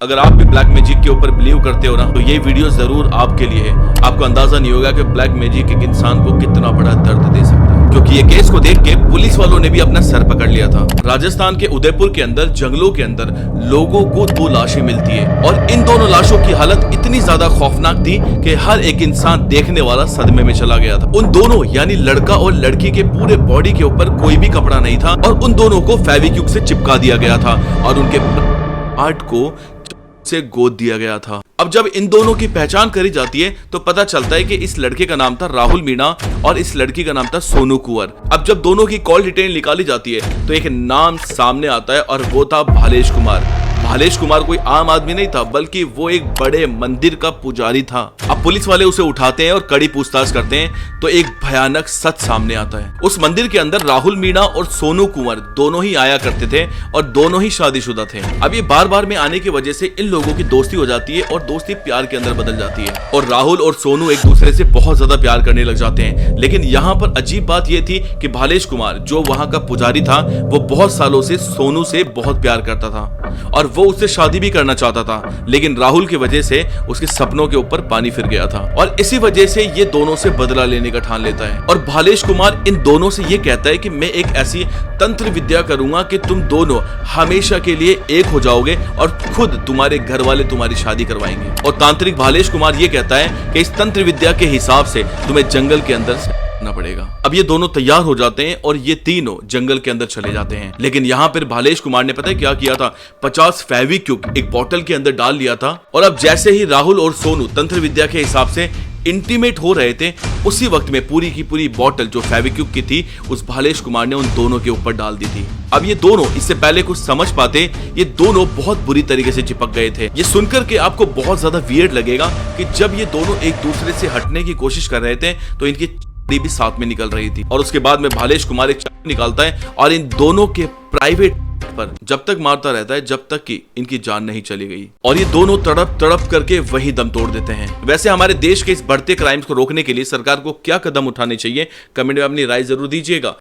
अगर आप भी ब्लैक मैजिक के ऊपर बिलीव करते हो ना, तो ये वीडियो जरूर आपके लिए है। आपको अंदाजा नहीं होगा कि ब्लैक मैजिक एक इंसान को कितना बड़ा दर्द दे सकता है, क्योंकि ये केस को देख के पुलिस वालों ने भी अपना सर पकड़ लिया था। राजस्थान के उदयपुर के अंदर जंगलों के अंदर लोगों को 2 लाशें मिलती है और इन दोनों लाशों की हालत इतनी ज्यादा खौफनाक थी कि हर एक इंसान देखने वाला सदमे में चला गया था। उन दोनों यानी लड़का और लड़की के पूरे बॉडी के ऊपर कोई भी कपड़ा नहीं था और उन दोनों को फेविक्विक से चिपका दिया गया था और उनके हार्ट को से गोद दिया गया था। अब जब इन दोनों की पहचान करी जाती है तो पता चलता है कि इस लड़के का नाम था राहुल मीणा और इस लड़की का नाम था सोनू कुंवर। अब जब दोनों की कॉल डिटेल निकाली जाती है तो एक नाम सामने आता है और वो था भालेश कुमार। भालेश कुमार कोई आम आदमी नहीं था, बल्कि वो एक बड़े मंदिर का पुजारी था। अब पुलिस वाले उसे उठाते हैं और कड़ी पूछताछ करते हैं तो एक भयानक सच सामने आता है। उस मंदिर के अंदर राहुल मीणा और सोनू कुंवर दोनों ही आया करते थे और दोनों ही शादीशुदा थे। अब ये बार बार में आने की वजह से इन लोगों की दोस्ती हो जाती है और दोस्ती प्यार के अंदर बदल जाती है और राहुल और सोनू एक दूसरे से बहुत ज्यादा प्यार करने लग जाते हैं। लेकिन यहाँ पर अजीब बात यह थी कि भालेश कुमार जो वहां का पुजारी था वो बहुत सालों से सोनू से बहुत प्यार करता था और वो उससे शादी भी करना चाहता था, लेकिन राहुल की वजह से उसके सपनों के ऊपर पानी फिर गया था और इसी वजह से ये दोनों से बदला लेने का ठान लेता है। और भालेश कुमार इन दोनों से ये कहता है कि मैं एक ऐसी तंत्र विद्या करूंगा कि तुम दोनों हमेशा के लिए एक हो जाओगे और खुद तुम्हारे घर वाले तुम्हारी शादी करवाएंगे। और तांत्रिक भालेश कुमार ये कहता है कि इस तंत्र विद्या के हिसाब से तुम्हें जंगल के अंदर करना पड़ेगा। अब ये दोनों तैयार हो जाते हैं और ये तीनों जंगल के अंदर चले जाते हैं। लेकिन यहाँ पर भालेश कुमार ने पता है क्या किया था? 50 फेविक्विक एक बोतल के अंदर डाल लिया था और अब जैसे ही राहुल और सोनू तंत्र विद्या के हिसाब से इंटीमेट हो रहे थे, उसी वक्त में पूरी की पूरी बोतल जो फेविक्विक की थी उस भालेश कुमार ने उन दोनों के ऊपर डाल दी थी। अब ये दोनों इससे पहले कुछ समझ पाते, ये दोनों बहुत बुरी तरीके से चिपक गए थे। ये सुनकर के आपको बहुत ज्यादा वियर्ड लगेगा कि जब ये दोनों एक दूसरे से हटने की कोशिश कर रहे थे तो इनकी भी साथ में निकल रही थी और उसके बाद में भालेश कुमार एक चाकू निकालता है और इन दोनों के प्राइवेट पर जब तक मारता रहता है जब तक कि इनकी जान नहीं चली गई और ये दोनों तड़प तड़प करके वही दम तोड़ देते हैं। वैसे हमारे देश के इस बढ़ते क्राइम्स को रोकने के लिए सरकार को क्या कदम उठाने चाहिए, कमेंट में अपनी राय जरूर दीजिएगा।